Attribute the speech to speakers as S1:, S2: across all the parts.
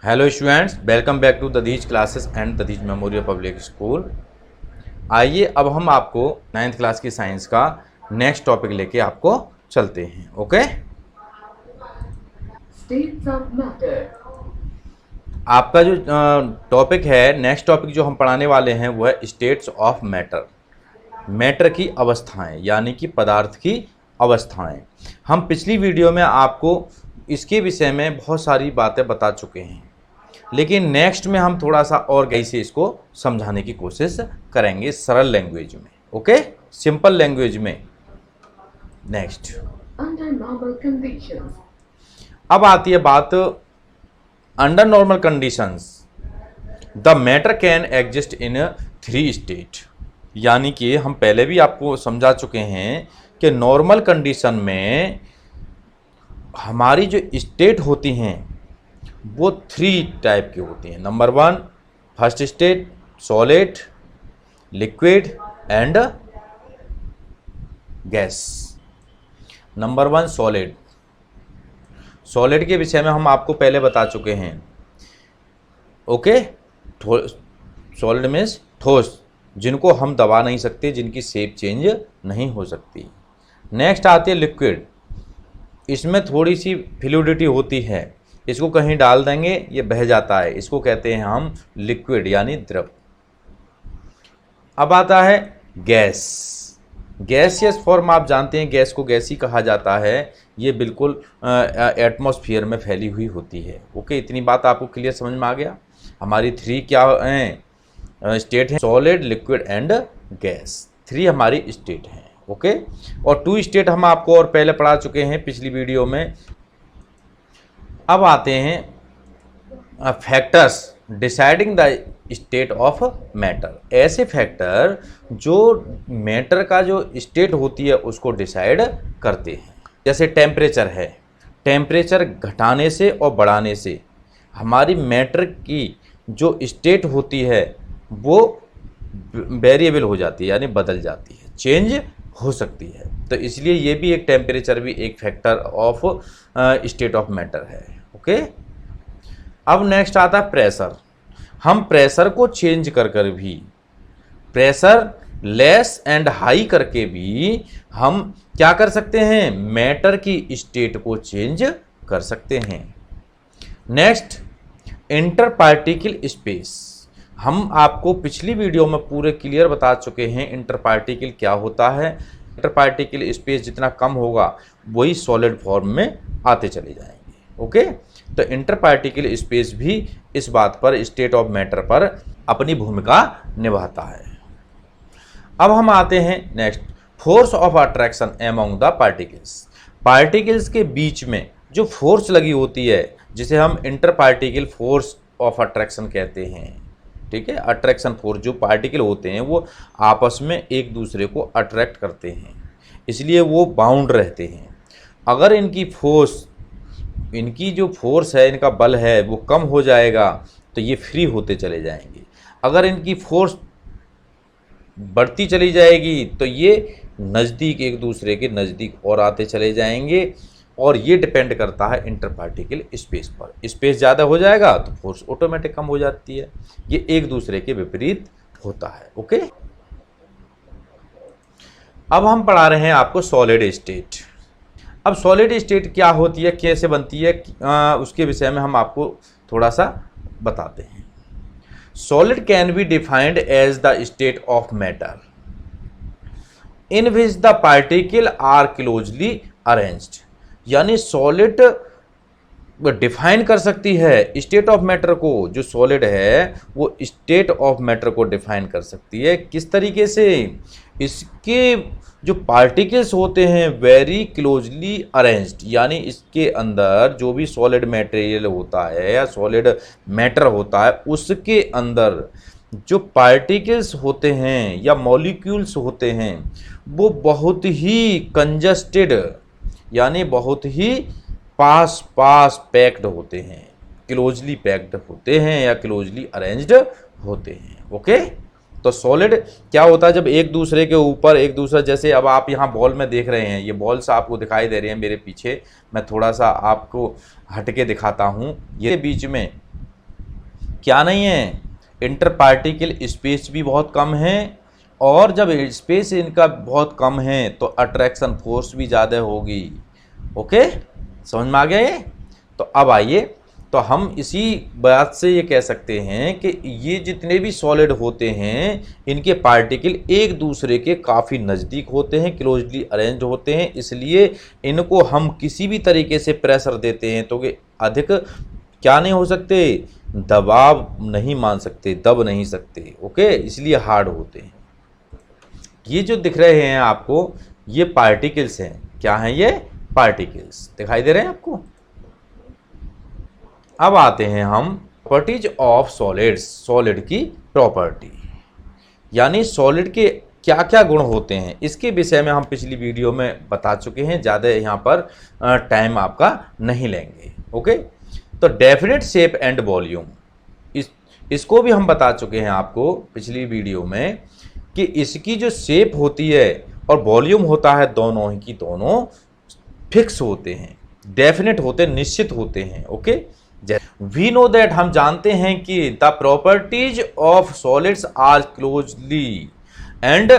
S1: Hello students, welcome back to Dadi's classes and Dadi's memorial public school. आइए अब हम आपको 9th क्लास की साइंस का नेक्स्ट टॉपिक लेके आपको चलते हैं। Okay,
S2: States of matter.
S1: आपका जो टॉपिक है, नेक्स्ट टॉपिक जो हम पढ़ाने वाले हैं वो है स्टेट्स ऑफ मैटर। मैटर की अवस्थाएं यानी कि पदार्थ की अवस्थाएं। हम पिछली वीडियो में आपको इसके विषय में बहुत सारी बातें बता चुके हैं, लेकिन नेक्स्ट में हम थोड़ा सा और गहराई से इसको समझाने की कोशिश करेंगे सरल लैंग्वेज में। ओके, सिंपल लैंग्वेज में। नेक्स्ट,
S2: Under normal conditions,
S1: अब आती है बात under normal conditions the matter can exist in 3 state. यानी कि हम पहले भी आपको समझा चुके हैं कि नॉर्मल कंडीशन में हमारी जो स्टेट होती हैं वो 3 टाइप की होती हैं। Number 1 first state solid, liquid and gas. Number 1 solid. Solid के विषय में हम आपको पहले बता चुके हैं। ओके, सॉलिड मीन्स ठोस, जिनको हम दबा नहीं सकते, जिनकी शेप चेंज नहीं हो सकती। नेक्स्ट आती है लिक्विड। इसमें थोड़ी सी फ्लूइडिटी होती है, इसको कहीं डाल देंगे ये बह जाता है, इसको कहते हैं हम लिक्विड यानी द्रव। अब आता है गैस। गैसियस फॉर्म आप जानते हैं, गैस को गैस ही कहा जाता है। ये बिल्कुल एटमॉस्फेयर में फैली हुई होती है। ओके, इतनी बात आपको क्लियर समझ में आ गया। हमारी 3 क्या हैं स्टेट हैं, सॉलिड, लिक्विड एंड गैस। 3 हमारी स्टेट हैं। ओके, और 2 स्टेट हम आपको और पहले पढ़ा चुके हैं पिछली वीडियो में। अब आते हैं factors deciding the state of matter. ऐसे फैक्टर जो मैटर का जो स्टेट होती है उसको डिसाइड करते हैं। जैसे टेम्परेचर है, टेम्परेचर घटाने से और बढ़ाने से हमारी मैटर की जो स्टेट होती है वो वेरिएबल हो जाती है, यानी बदल जाती है, चेंज हो सकती है। तो इसलिए ये भी एक टेम्परेचर भी एक factor of state of matter है। ओके, अब नेक्स्ट आता है प्रेशर। हम प्रेशर को चेंज कर भी, प्रेशर लेस एंड हाई करके भी हम क्या कर सकते हैं, मैटर की स्टेट को चेंज कर सकते हैं। Next inter particle space. हम आपको पिछली वीडियो में पूरे क्लियर बता चुके हैं इंटर पार्टिकल क्या होता है। इंटर पार्टिकल स्पेस जितना कम होगा वही सॉलिड फॉर्म में आते चले जाएंगे। ओके, तो इंटर पार्टिकल स्पेस भी इस बात पर, स्टेट ऑफ मैटर पर अपनी भूमिका निभाता है। अब हम आते हैं next, force of attraction among the particles. Particles के बीच में जो फोर्स लगी होती है जिसे हम inter particle force of attraction कहते हैं। ठीक है, अट्रैक्शन फोर्स, जो पार्टिकल होते हैं वो आपस में एक दूसरे को अट्रैक्ट करते हैं, इसलिए वो बाउंड रहते हैं। अगर इनकी फोर्स, इनकी जो फोर्स है, इनका बल है वो कम हो जाएगा तो ये फ्री होते चले जाएंगे। अगर इनकी फोर्स बढ़ती चली जाएगी तो ये नज़दीक, एक दूसरे के नज़दीक और आते चले जाएंगे। और ये डिपेंड करता है इंटर पार्टिकल स्पेस पर। स्पेस ज़्यादा हो जाएगा तो फोर्स ऑटोमेटिक कम हो जाती है। ये एक दूसरे के विपरीत होता है। ओके, अब हम पढ़ा रहे हैं आपको सॉलिड स्टेट। अब सॉलिड स्टेट क्या होती है, कैसे बनती है, उसके विषय में हम आपको थोड़ा सा बताते हैं। Solid can be defined as the state of matter in which the particle are closely arranged. यानी सॉलिड डिफाइन कर सकती है स्टेट ऑफ मैटर को। जो सॉलिड है वो स्टेट ऑफ मैटर को डिफाइन कर सकती है। किस तरीके से, इसके जो पार्टिकल्स होते हैं वेरी क्लोजली अरेंज्ड, यानी इसके अंदर जो भी सॉलिड मटेरियल होता है या सॉलिड मैटर होता है उसके अंदर जो पार्टिकल्स होते हैं या मॉलिक्यूल्स होते हैं वो बहुत ही कंजस्टेड, यानी बहुत ही पास पास पैक्ड होते हैं, क्लोजली पैक्ड होते हैं या क्लोजली अरेंज्ड होते हैं। ओके, तो सॉलिड क्या होता है, जब एक दूसरे के ऊपर एक दूसरा, जैसे अब आप यहाँ बॉल में देख रहे हैं, ये बॉल्स आपको दिखाई दे रहे हैं मेरे पीछे, मैं थोड़ा सा आपको हट के दिखाता हूँ। ये बीच में क्या नहीं है, इंटर पार्टिकल स्पेस भी बहुत कम है, और जब स्पेस इनका बहुत कम है तो अट्रैक्शन फोर्स भी ज़्यादा होगी। ओके, समझ में आ गया ये? तो अब आइए, तो हम इसी बात से ये कह सकते हैं कि ये जितने भी सॉलिड होते हैं इनके पार्टिकल एक दूसरे के काफ़ी नज़दीक होते हैं, क्लोजली अरेंज्ड होते हैं, इसलिए इनको हम किसी भी तरीके से प्रेशर देते हैं तो कि अधिक क्या नहीं हो सकते, दबाव नहीं मान सकते, दब नहीं सकते। ओके, इसलिए हार्ड होते हैं। ये जो दिख रहे हैं आपको, ये पार्टिकल्स हैं। क्या हैं ये? पार्टिकल्स दिखाई दे रहे हैं आपको। अब आते हैं हम प्रॉपर्टीज ऑफ सॉलिड्स, सॉलिड की प्रॉपर्टी, यानी सॉलिड के क्या क्या गुण होते हैं, इसके विषय में हम पिछली वीडियो में बता चुके हैं, ज़्यादा यहाँ पर टाइम आपका नहीं लेंगे। ओके, तो डेफिनेट शेप एंड वॉल्यूम, इसको भी हम बता चुके हैं आपको पिछली वीडियो में कि इसकी जो शेप होती है और वॉल्यूम होता है, दोनों ही की दोनों फिक्स होते हैं, डेफिनेट होते हैं, निश्चित होते हैं। ओके, वी नो दैट, हम जानते हैं कि the properties of solids are closely and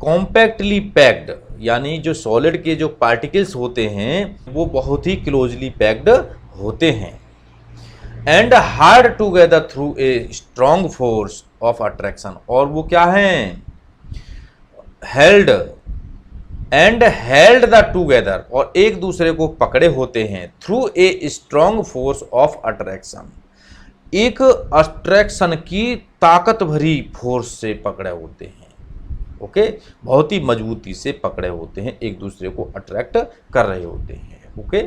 S1: compactly packed, यानी जो सॉलिड के जो पार्टिकल्स होते हैं वो बहुत ही क्लोजली पैक्ड होते हैं, and hard together through a strong force of attraction, और वो क्या हैं, held and held the together, और एक दूसरे को पकड़े होते हैं, through a strong force of attraction, एक अट्रैक्शन की ताकत भरी फोर्स से पकड़े होते हैं। ओके, बहुत ही मजबूती से पकड़े होते हैं, एक दूसरे को अट्रैक्ट कर रहे होते हैं। ओके,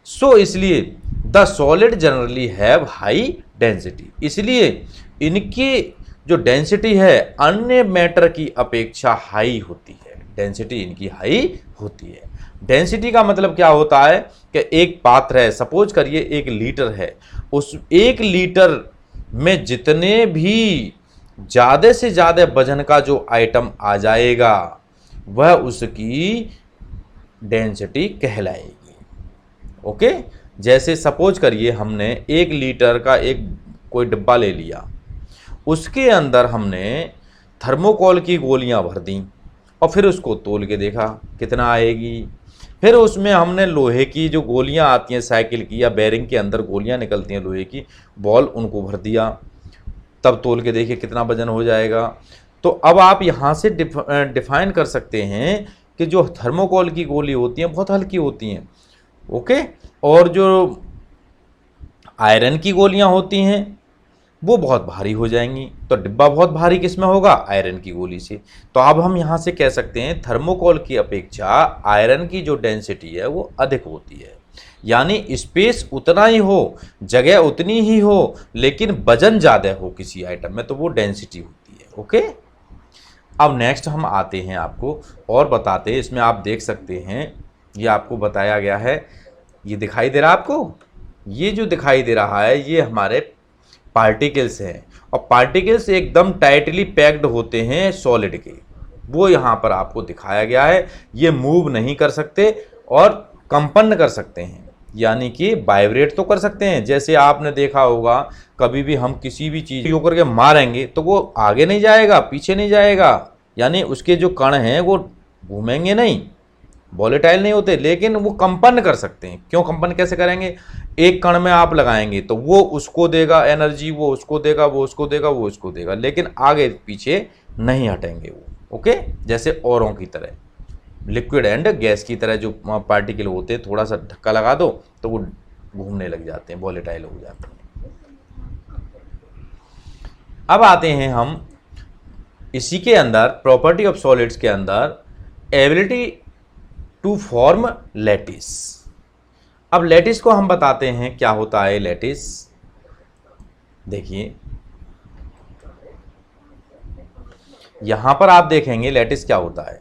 S1: सो इसलिए the solid generally have high density, इसलिए इनकी जो डेंसिटी है अन्य मैटर की अपेक्षा हाई होती है, डेंसिटी इनकी हाई होती है। डेंसिटी का मतलब क्या होता है कि एक पात्र है, सपोज करिए 1 लीटर है, उस 1 लीटर में जितने भी ज़्यादा से ज़्यादा वजन का जो आइटम आ जाएगा वह उसकी डेंसिटी कहलाएगी। ओके, जैसे सपोज करिए हमने 1 लीटर का एक कोई डिब्बा ले लिया, उसके अंदर हमने थर्मोकोल की गोलियां भर दी और फिर उसको तोल के देखा कितना आएगी, फिर उसमें हमने लोहे की जो गोलियां आती हैं साइकिल की या बैरिंग के अंदर गोलियां निकलती हैं लोहे की बॉल, उनको भर दिया, तब तोल के देखिए कितना वजन हो जाएगा। तो अब आप यहाँ से डिफाइन कर सकते हैं कि जो थर्मोकोल की गोली होती हैं बहुत हल्की होती हैं। ओके, और जो आयरन की गोलियां होती हैं वो बहुत भारी हो जाएंगी, तो डिब्बा बहुत भारी किस में होगा, आयरन की गोली से। तो अब हम यहाँ से कह सकते हैं थर्मोकोल की अपेक्षा आयरन की जो डेंसिटी है वो अधिक होती है, यानी स्पेस उतना ही हो, जगह उतनी ही हो, लेकिन वजन ज़्यादा हो किसी आइटम में, तो वो डेंसिटी होती है। ओके, अब नेक्स्ट हम आते हैं आपको और बताते हैं, इसमें आप देख सकते हैं ये आपको बताया गया है, ये दिखाई दे रहा है आपको, ये जो दिखाई दे रहा है ये हमारे पार्टिकल्स हैं, और पार्टिकल्स एकदम टाइटली पैक्ड होते हैं सॉलिड के, वो यहाँ पर आपको दिखाया गया है। ये मूव नहीं कर सकते और कंपन कर सकते हैं, यानी कि वाइब्रेट तो कर सकते हैं। जैसे आपने देखा होगा कभी भी हम किसी भी चीज़ को करके मारेंगे तो वो आगे नहीं जाएगा, पीछे नहीं जाएगा, यानी उसके जो कण हैं वो घूमेंगे नहीं, वॉलेटाइल नहीं होते, लेकिन वो कंपन कर सकते हैं। क्यों कंपन कैसे करेंगे, एक कण में आप लगाएंगे तो वो उसको देगा एनर्जी, वो उसको देगा, वो उसको देगा, वो उसको देगा, लेकिन आगे पीछे नहीं हटेंगे वो। ओके, जैसे औरों की तरह, लिक्विड एंड गैस की तरह जो पार्टिकल होते हैं, थोड़ा सा धक्का लगा दो तो वो घूमने लग जाते हैं, वॉलेटाइल हो जाते हैं। अब आते हैं हम इसी के अंदर प्रॉपर्टी ऑफ सॉलिड्स के अंदर एबिलिटी टू फॉर्म लैटिस। अब लैटिस को हम बताते हैं क्या होता है लैटिस। देखिए यहां पर आप देखेंगे लैटिस क्या होता है।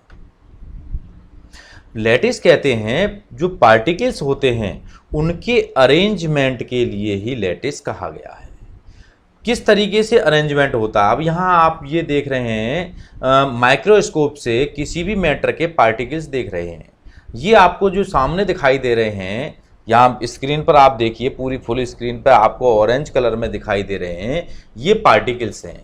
S1: लैटिस कहते हैं जो पार्टिकल्स होते हैं उनके अरेंजमेंट के लिए ही लैटिस कहा गया है। किस तरीके से अरेंजमेंट होता है, अब यहाँ आप ये देख रहे हैं माइक्रोस्कोप से किसी भी मैटर के पार्टिकल्स देख रहे हैं। ये आपको जो सामने दिखाई दे रहे हैं यहाँ स्क्रीन पर आप देखिए, पूरी फुल स्क्रीन पर आपको ऑरेंज कलर में दिखाई दे रहे हैं, ये पार्टिकल्स हैं।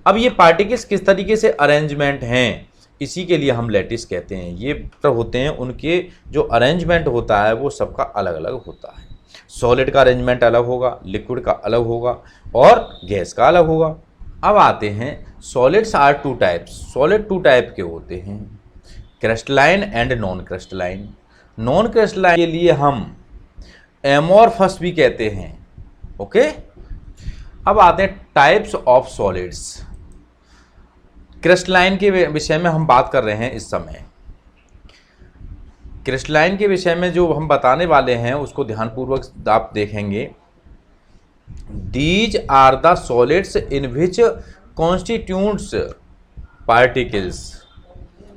S1: अब ये पार्टिकल्स किस तरीके से अरेंजमेंट हैं, इसी के लिए हम लैटिस कहते हैं। ये होते हैं, उनके जो अरेंजमेंट होता है वो सबका अलग अलग होता है। सॉलिड का अरेंजमेंट अलग होगा, लिक्विड का अलग होगा और गैस का अलग होगा। अब आते हैं, solids are two types. Solid two type के होते हैं, crystalline and non crystalline. Non crystalline के लिए हम एमोरफस भी कहते हैं। ओके, अब आते हैं टाइप्स ऑफ सॉलिड्स। क्रिस्टलाइन के विषय में हम बात कर रहे हैं इस समय। क्रिस्टलाइन के विषय में जो हम बताने वाले हैं उसको ध्यानपूर्वक आप देखेंगे। These are the solids in which constitutes particles.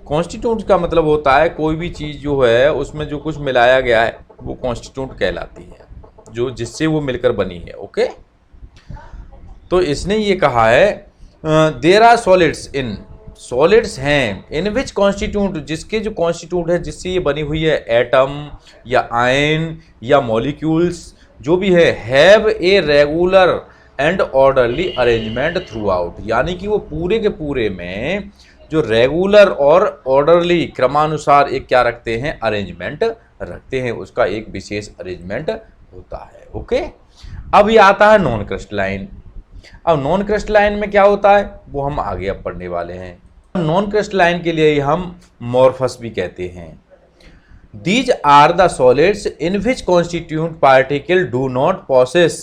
S1: Constitute का मतलब होता है कोई भी चीज़ जो है उसमें जो कुछ मिलाया गया है वो कॉन्स्टिट्यूट कहलाती है, जो जिससे वो मिलकर बनी है। ओके, तो इसने ये कहा है there are solids in, solids हैं इन विच कॉन्स्टिट्यूट, जिसके जो कॉन्स्टिट्यूट है जिससे ये बनी हुई है, एटम या आयन या मॉलिक्यूल्स जो भी है, have a regular and orderly arrangement through out. यानी कि वो पूरे के पूरे में जो रेगुलर और ऑर्डरली क्रमानुसार एक क्या रखते हैं, अरेंजमेंट रखते हैं, उसका एक विशेष अरेंजमेंट होता है। ओके, अब ये आता है नॉन क्रिस्टलाइन। अब नॉन क्रिस्टलाइन में क्या होता है वो हम आगे अब पढ़ने वाले हैं। नॉन क्रिस्टलाइन के लिए हम मोरफस भी कहते हैं। These are the solids in which constitute particle do not possess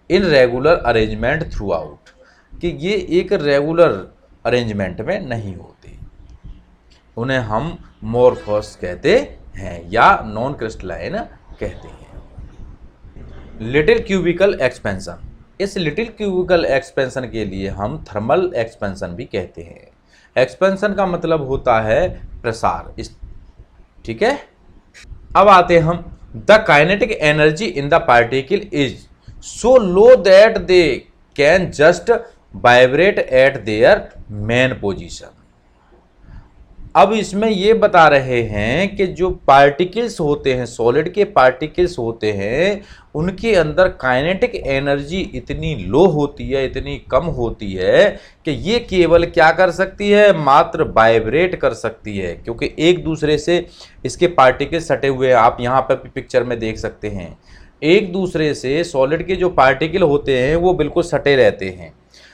S1: in regular arrangement throughout, कि ये एक रेगुलर अरेंजमेंट में नहीं होते, उन्हें हम मोरफस कहते हैं या नॉन क्रिस्टलाइन कहते हैं। लिटिल क्यूबिकल एक्सपेंशन, इस लिटिल क्यूबिकल एक्सपेंशन के लिए हम थर्मल एक्सपेंशन भी कहते हैं। एक्सपेंशन का मतलब होता है प्रसार, इस ठीक है। अब आते हम, the kinetic energy in the particle is so low that they can just vibrate eight their main position. अब इसमें ये बता रहे हैं कि जो पार्टिकल्स होते हैं, सॉलिड के पार्टिकल्स होते हैं, उनके अंदर काइनेटिक एनर्जी इतनी लो होती है, इतनी कम होती है कि ये केवल क्या कर सकती है, मात्र वाइब्रेट कर सकती है, क्योंकि एक दूसरे से इसके पार्टिकल सटे हुए हैं। आप यहाँ पर भी पिक्चर में देख सकते हैं, एक दूसरे से सॉलिड के जो पार्टिकल होते हैं वो बिल्कुल सटे रहते हैं।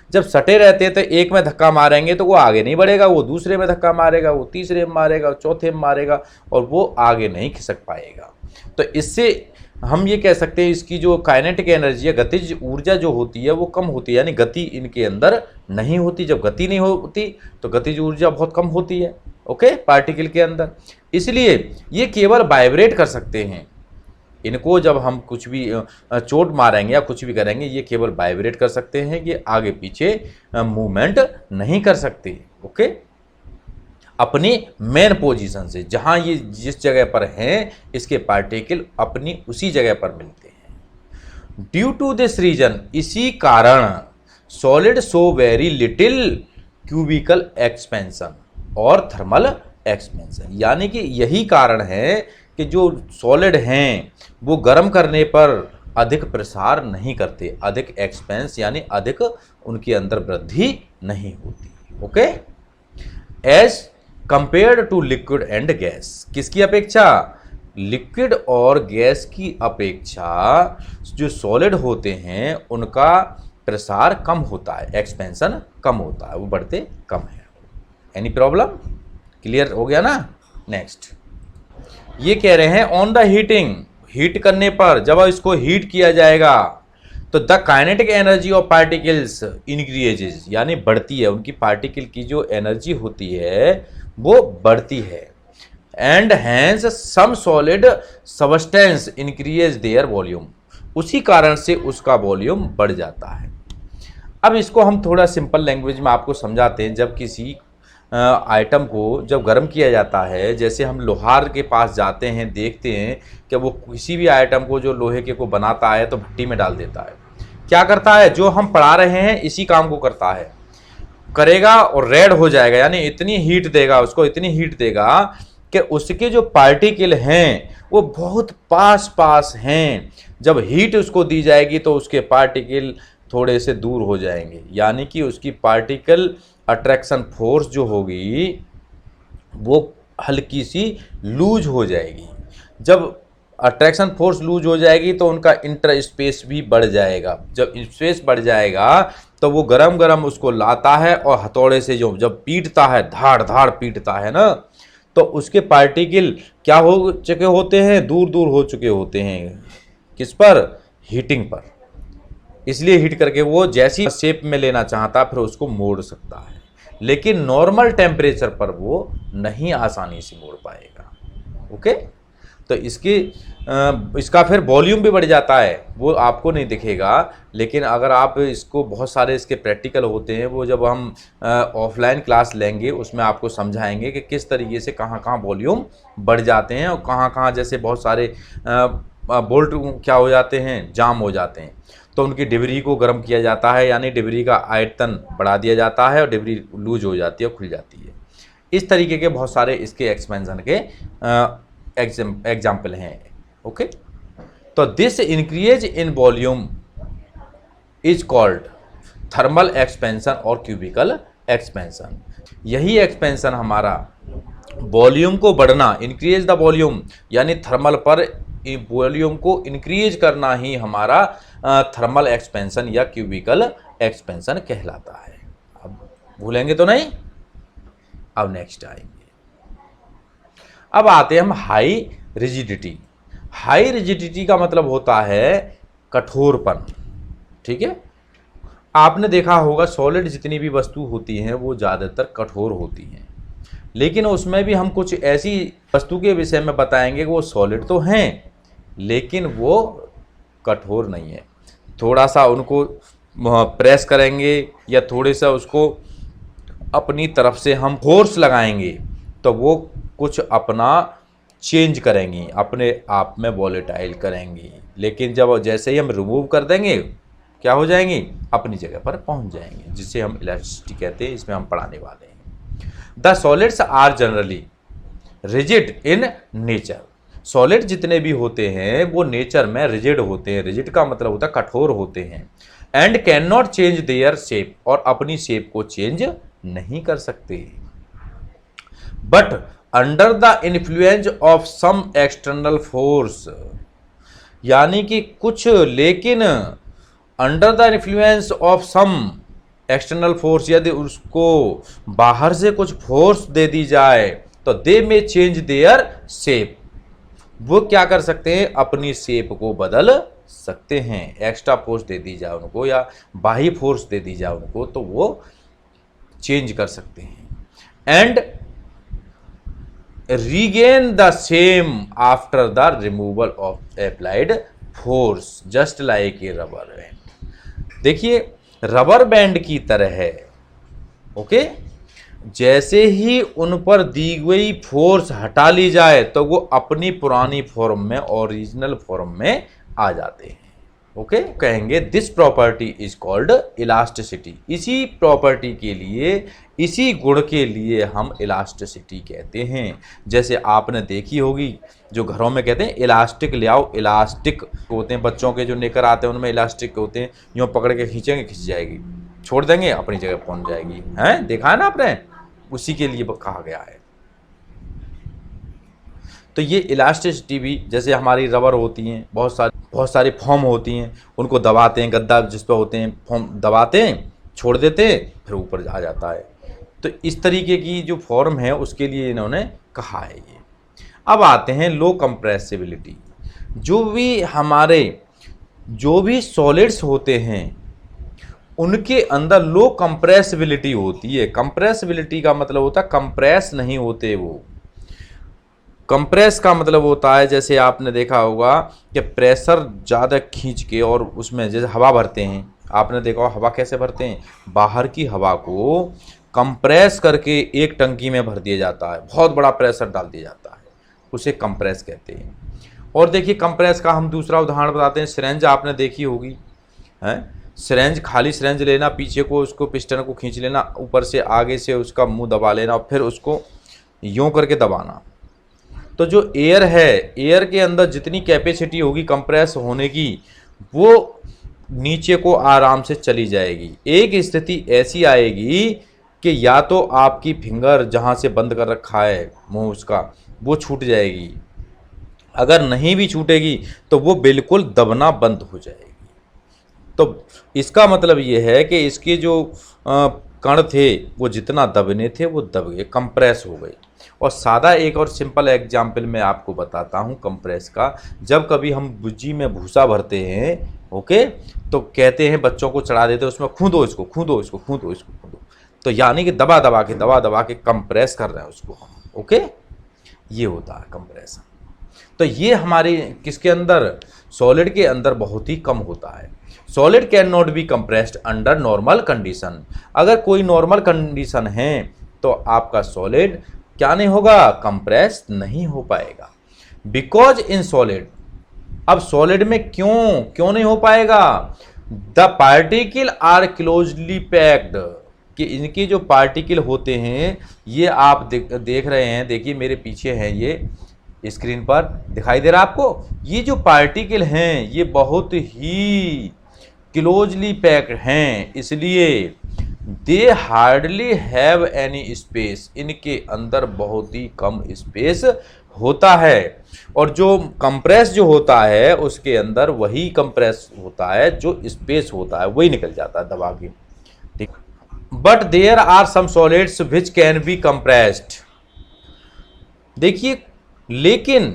S1: जब सटे रहते हैं तो एक में धक्का मारेंगे तो वो आगे नहीं बढ़ेगा, वो दूसरे में धक्का मारेगा, वो तीसरे में मारेगा, चौथे में मारेगा और वो आगे नहीं खिसक पाएगा। तो इससे हम ये कह सकते हैं इसकी जो काइनेटिक एनर्जी है, गतिज ऊर्जा जो होती है वो कम होती है, यानी गति इनके अंदर नहीं होती। जब गति नहीं होती तो गतिज ऊर्जा बहुत कम होती है। ओके, पार्टिकल के अंदर, इसलिए ये केवल वाइब्रेट कर सकते हैं। इनको जब हम कुछ भी चोट मारेंगे या कुछ भी करेंगे, ये केवल वाइब्रेट कर सकते हैं, ये आगे पीछे मूवमेंट नहीं कर सकते। ओके, अपनी मेन पोजीशन से, जहां ये जिस जगह पर हैं इसके पार्टिकल अपनी उसी जगह पर मिलते हैं। ड्यू टू दिस रीजन, इसी कारण solid show very little cubical expansion और थर्मल एक्सपेंशन, यानी कि यही कारण है कि जो सॉलिड हैं वो गर्म करने पर अधिक प्रसार नहीं करते, अधिक एक्सपेंस यानी अधिक उनके अंदर वृद्धि नहीं होती। Okay, as compared to liquid and gas, किसकी अपेक्षा, लिक्विड और गैस की अपेक्षा जो सॉलिड होते हैं उनका प्रसार कम होता है, एक्सपेंशन कम होता है, वो बढ़ते कम है। एनी प्रॉब्लम, क्लियर हो गया ना। नेक्स्ट ये कह रहे हैं ऑन द हीटिंग, हीट करने पर, जब इसको हीट किया जाएगा तो the kinetic energy of particles increases, यानी बढ़ती है, उनकी पार्टिकल की जो एनर्जी होती है वो बढ़ती है। And hence some solid substance increase their volume, उसी कारण से उसका वॉल्यूम बढ़ जाता है। अब इसको हम थोड़ा सिंपल लैंग्वेज में आपको समझाते हैं। जब किसी आइटम को जब गर्म किया जाता है, जैसे हम लोहार के पास जाते हैं, देखते हैं कि वो किसी भी आइटम को जो लोहे के को बनाता है तो भट्टी में डाल देता है। क्या करता है, जो हम पढ़ा रहे हैं इसी काम को करता है, करेगा और रेड हो जाएगा, यानी इतनी हीट देगा उसको, इतनी हीट देगा कि उसके जो पार्टिकल हैं वो बहुत पास पास हैं। जब हीट उसको दी जाएगी तो उसके पार्टिकल थोड़े से दूर हो जाएंगे, यानी कि उसकी पार्टिकल अट्रैक्शन फोर्स जो होगी वो हल्की सी लूज हो जाएगी। जब अट्रैक्शन फोर्स लूज हो जाएगी तो उनका इंटर स्पेस भी बढ़ जाएगा। जब स्पेस बढ़ जाएगा तो वो गरम गरम उसको लाता है और हथौड़े से जो जब पीटता है, धाड़ धाड़ पीटता है ना, तो उसके पार्टिकल क्या हो चुके होते हैं, दूर दूर हो चुके होते हैं। किस पर? हीटिंग पर। इसलिए हीट करके वो जैसी शेप में लेना चाहता फिर उसको मोड़ सकता है, लेकिन नॉर्मल टेम्परेचर पर वो नहीं आसानी से मोड़ पाएगा। ओके, तो इसका फिर वॉल्यूम भी बढ़ जाता है, वो आपको नहीं दिखेगा, लेकिन अगर आप इसको बहुत सारे इसके प्रैक्टिकल होते हैं, वो जब हम ऑफलाइन क्लास लेंगे उसमें आपको समझाएंगे कि किस तरीके से कहाँ कहाँ वॉल्यूम बढ़ जाते हैं और कहाँ कहाँ जैसे बहुत सारे बोल्ट क्या हो जाते हैं, जाम हो जाते हैं, तो उनकी डिबरी को गर्म किया जाता है, यानी डिबरी का आयतन बढ़ा दिया जाता है और डिबरी लूज हो जाती है और खुल जाती है। इस तरीके के बहुत सारे इसके एक्सपेंशन के एग्जाम्पल हैं। ओके, तो this increase in volume is called thermal expansion और क्यूबिकल एक्सपेंशन। यही एक्सपेंशन हमारा वॉल्यूम को बढ़ना, इंक्रीज द वॉल्यूम, यानी थर्मल पर वॉल्यूम को इंक्रीज करना ही हमारा थर्मल एक्सपेंशन या क्यूबिकल एक्सपेंशन कहलाता है। अब भूलेंगे तो नहीं। अब नेक्स्ट आएंगे, अब आते हैं हम हाई रिजिडिटी। हाई रिजिडिटी का मतलब होता है कठोरपन। ठीक है, आपने देखा होगा सॉलिड जितनी भी वस्तु होती हैं वो ज़्यादातर कठोर होती हैं, लेकिन उसमें भी हम कुछ ऐसी वस्तु के विषय में बताएंगे कि वो सॉलिड तो हैं लेकिन वो कठोर नहीं है। थोड़ा सा उनको प्रेस करेंगे या थोड़े सा उसको अपनी तरफ से हम फोर्स लगाएंगे तो वो कुछ अपना चेंज करेंगी, अपने आप में वॉलेटाइल करेंगी, लेकिन जब जैसे ही हम रिमूव कर देंगे क्या हो जाएंगी, अपनी जगह पर पहुंच जाएंगे, जिसे हम इलास्टिसिटी कहते हैं। इसमें हम पढ़ाने वाले हैं। The solids are generally rigid in nature. Solid जितने भी होते हैं वो नेचर में रिजिड होते हैं। रिजिड का मतलब होता है कठोर होते हैं। And can not change their shape, और अपनी शेप को चेंज नहीं कर सकते। But under the influence of some external force, यानी कि कुछ, लेकिन under the influence of some external force, यदि उसको बाहर से कुछ फोर्स दे दी जाए तो दे में चेंज देयर शेप, वो क्या कर सकते हैं, अपनी शेप को बदल सकते हैं। एक्स्ट्रा फोर्स दे दी जाए उनको या बाह्य फोर्स दे दी जाए उनको तो वो चेंज कर सकते हैं। And regain the same after the removal of applied force, just like a rubber band. देखिए रबर बैंड की तरह है। ओके, जैसे ही उन पर दी गई फोर्स हटा ली जाए तो वो अपनी पुरानी फॉर्म में, ओरिजिनल फॉर्म में आ जाते हैं। ओके, कहेंगे this property is called elasticity. इसी प्रॉपर्टी के लिए, इसी गुण के लिए हम इलास्टिसिटी कहते हैं। जैसे आपने देखी होगी जो घरों में कहते हैं इलास्टिक ले आओ, इलास्टिक होते हैं बच्चों के जो निकर आते हैं उनमें इलास्टिक होते हैं, यूँ पकड़ के खींचेंगे खींच जाएगी, छोड़ देंगे अपनी जगह पहुंच जाएगी। हैं, देखा है ना आपने, उसी के लिए कहा गया है। तो ये इलास्टिसिटी भी, जैसे हमारी रबर होती हैं, बहुत सारी फॉर्म होती हैं, उनको दबाते हैं, गद्दा जिस पर होते हैं फॉर्म दबाते हैं, छोड़ देते हैं, फिर ऊपर आ जाता है। तो इस तरीके की जो फॉर्म है उसके लिए इन्होंने कहा है ये। अब आते हैं लो कंप्रेसिबिलिटी। जो भी सॉलिड्स होते हैं उनके अंदर लो कंप्रेसिबिलिटी होती है। कंप्रेसिबिलिटी का मतलब होता है कंप्रेस नहीं होते वो। कंप्रेस का मतलब होता है, जैसे आपने देखा होगा कि प्रेशर ज़्यादा खींच के और उसमें जैसे हवा भरते हैं, आपने देखा होगा हवा कैसे भरते हैं, बाहर की हवा को कंप्रेस करके एक टंकी में भर दिया जाता है, बहुत बड़ा प्रेशर डाल दिया जाता है, उसे कंप्रेस कहते हैं। और देखिए कंप्रेस का हम दूसरा उदाहरण बताते हैं, सिरेंज आपने देखी होगी, हैं, सिरेंज, खाली सिरेंज लेना, पीछे को उसको पिस्टन को खींच लेना, ऊपर से आगे से उसका मुंह दबा लेना और फिर उसको यूँ करके दबाना, तो जो एयर है, एयर के अंदर जितनी कैपेसिटी होगी कंप्रेस होने की, वो नीचे को आराम से चली जाएगी। एक स्थिति ऐसी आएगी कि या तो आपकी फिंगर जहाँ से बंद कर रखा है मुंह उसका, वो छूट जाएगी। अगर नहीं भी छूटेगी तो वो बिल्कुल दबना बंद हो जाएगी। तो इसका मतलब ये है कि इसके जो कण थे वो जितना दबने थे वो दब गए, कंप्रेस हो गए। और सादा एक और सिंपल एग्जाम्पल मैं आपको बताता हूँ कंप्रेस का। जब कभी हम बुज्जी में भूसा भरते हैं, ओके, तो कहते हैं बच्चों को चढ़ा देते हैं उसमें, खूंदो इसको, खूंदो इसको, खूंदो इसको, खूंदो। तो यानी कि दबा दबा के कंप्रेस कर रहे हैं उसको, ओके, ये होता है कंप्रेशन। तो ये हमारे किसके अंदर, सॉलिड के अंदर बहुत ही कम होता है। Solid can not be compressed under normal condition. अगर कोई नॉर्मल कंडीशन है तो आपका सॉलिड क्या नहीं होगा, कंप्रेस नहीं हो पाएगा। बिकॉज इन सॉलिड, अब सॉलिड में क्यों नहीं हो पाएगा, the particle are closely packed, कि इनके जो पार्टिकल होते हैं, ये आप देख रहे हैं, देखिए मेरे पीछे हैं, ये स्क्रीन पर दिखाई दे रहा है आपको। ये जो पार्टिकल हैं ये बहुत ही क्लोजली पैक्ड हैं, इसलिए दे हार्डली हैव एनी स्पेस, इनके अंदर बहुत ही कम स्पेस होता है। और जो कंप्रेस जो होता है उसके अंदर वही कंप्रेस होता है, जो स्पेस होता है वही निकल जाता है दबा के, ठीक। But there are some solids which can be compressed. देखिए, लेकिन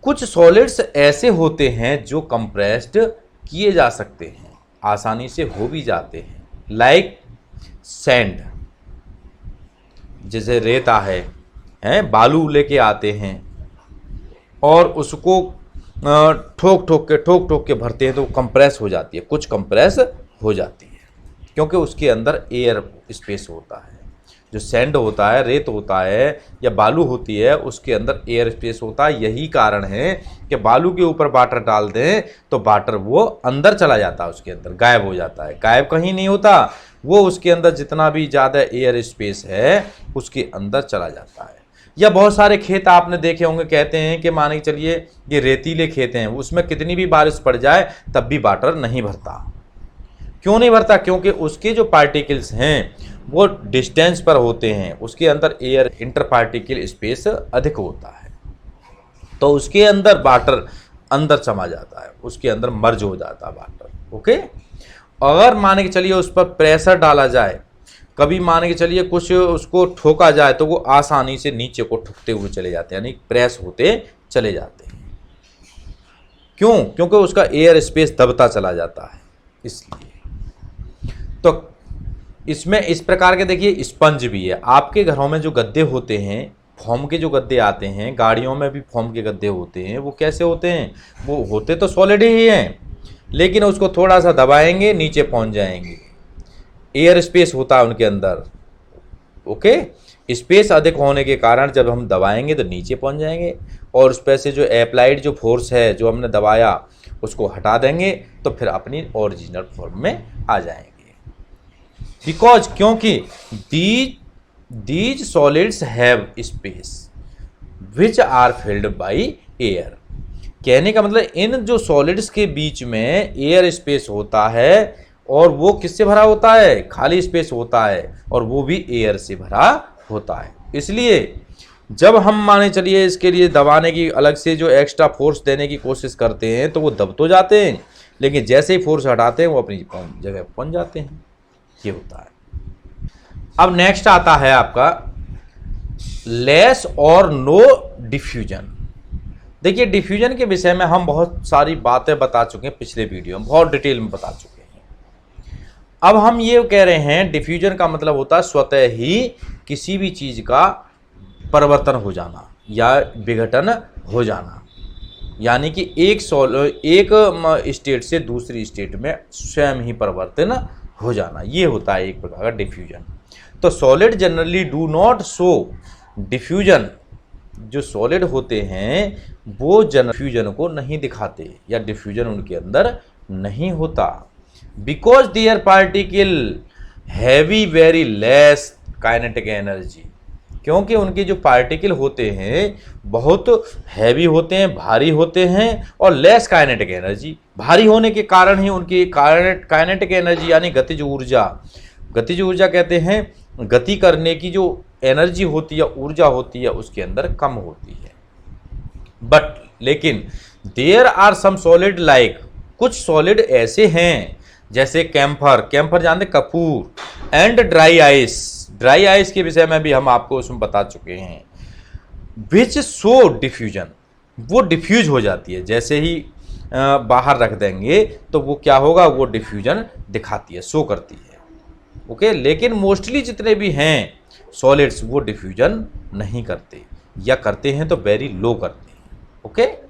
S1: कुछ सॉलिड्स ऐसे होते हैं जो कंप्रेस्ड किए जा सकते हैं, आसानी से हो भी जाते हैं। लाइक सैंड, जैसे रेता है, बालू लेके आते हैं और उसको ठोक ठोक के भरते हैं तो कंप्रेस हो जाती है, कुछ कंप्रेस हो जाती है, क्योंकि उसके अंदर एयर स्पेस होता है। जो सैंड होता है, रेत होता है या बालू होती है, उसके अंदर एयर स्पेस होता है। यही कारण है कि बालू के ऊपर वाटर डाल दें तो वाटर वो अंदर चला जाता है, उसके अंदर गायब हो जाता है। गायब कहीं नहीं होता, वो उसके अंदर जितना भी ज़्यादा एयर स्पेस है उसके अंदर चला जाता है। या बहुत सारे खेत आपने देखे होंगे, कहते हैं कि मान के चलिए ये रेतीले खेत हैं, उसमें कितनी भी बारिश पड़ जाए तब भी वाटर नहीं भरता। क्यों नहीं भरता, क्योंकि उसके जो पार्टिकल्स हैं वो डिस्टेंस पर होते हैं, उसके अंदर एयर इंटर पार्टिकल स्पेस अधिक होता है, तो उसके अंदर वाटर अंदर समा जाता है, उसके अंदर मर्ज हो जाता है वाटर, ओके। अगर मान के चलिए उस पर प्रेशर डाला जाए, कभी मान के चलिए कुछ उसको ठोका जाए तो वो आसानी से नीचे को ठुकते हुए चले जाते हैं, यानी प्रेस होते चले जाते हैं। क्यों, क्योंकि उसका एयर स्पेस दबता चला जाता है, इसलिए। तो इसमें इस प्रकार के देखिए स्पंज भी है। आपके घरों में जो गद्दे होते हैं, फोम के जो गद्दे आते हैं, गाड़ियों में भी फोम के गद्दे होते हैं, वो कैसे होते हैं, वो होते तो सॉलिड ही हैं, लेकिन उसको थोड़ा सा दबाएंगे नीचे पहुंच जाएंगे, एयर स्पेस होता है उनके अंदर, ओके। स्पेस अधिक होने के कारण जब हम दबाएंगे तो नीचे पहुंच जाएंगे, और उस पर से जो अप्लाइड जो फोर्स है, जो हमने दबाया, उसको हटा देंगे तो फिर अपनी ओरिजिनल फॉर्म में आ जाएंगे। बिकॉज, क्योंकि these solids have space which are filled by air. कहने का मतलब इन जो सॉलिड्स के बीच में एयर स्पेस होता है, और वो किससे भरा होता है, खाली स्पेस होता है, और वो भी एयर से भरा होता है। इसलिए जब हम माने चलिए इसके लिए दबाने की अलग से जो एक्स्ट्रा फोर्स देने की कोशिश करते हैं तो वो दब तो जाते हैं, लेकिन जैसे ही फोर्स हटाते हैं वो अपनी जगह पहुंच जाते हैं, ये होता है। अब नेक्स्ट आता है आपका लेस और नो डिफ्यूजन। देखिए, डिफ्यूजन के विषय में हम बहुत सारी बातें बता चुके हैं, पिछले वीडियो में बहुत डिटेल में बता चुके हैं। अब हम ये कह रहे हैं डिफ्यूजन का मतलब होता है स्वतः ही किसी भी चीज़ का परिवर्तन हो जाना या विघटन हो जाना, यानी कि एक स्टेट से दूसरी स्टेट में स्वयं ही परिवर्तन हो जाना, ये होता है एक प्रकार का डिफ्यूजन। तो solid generally do not show diffusion. जो सॉलिड होते हैं वो डिफ्यूजन को नहीं दिखाते या डिफ्यूजन उनके अंदर नहीं होता, because their particle heavy very less kinetic energy, क्योंकि उनके जो पार्टिकल होते हैं बहुत हैवी होते हैं, भारी होते हैं और लेस काइनेटिक एनर्जी। भारी होने के कारण ही उनकी काइनेटिक एनर्जी यानी गतिज ऊर्जा कहते हैं गति करने की जो एनर्जी होती है, ऊर्जा होती है, उसके अंदर कम होती है। बट लेकिन there are some solid like, कुछ सॉलिड ऐसे हैं जैसे कैम्फर जानते, कपूर, एंड ड्राई आइस के विषय में भी हम आपको उसमें बता चुके हैं। विच शो डिफ्यूजन, वो डिफ्यूज हो जाती है, जैसे ही बाहर रख देंगे तो वो क्या होगा, वो डिफ्यूजन दिखाती है, शो करती है। ओके, लेकिन मोस्टली जितने भी हैं सॉलिड्स वो डिफ्यूजन नहीं करते, या करते हैं तो वेरी लो करते हैं। ओके।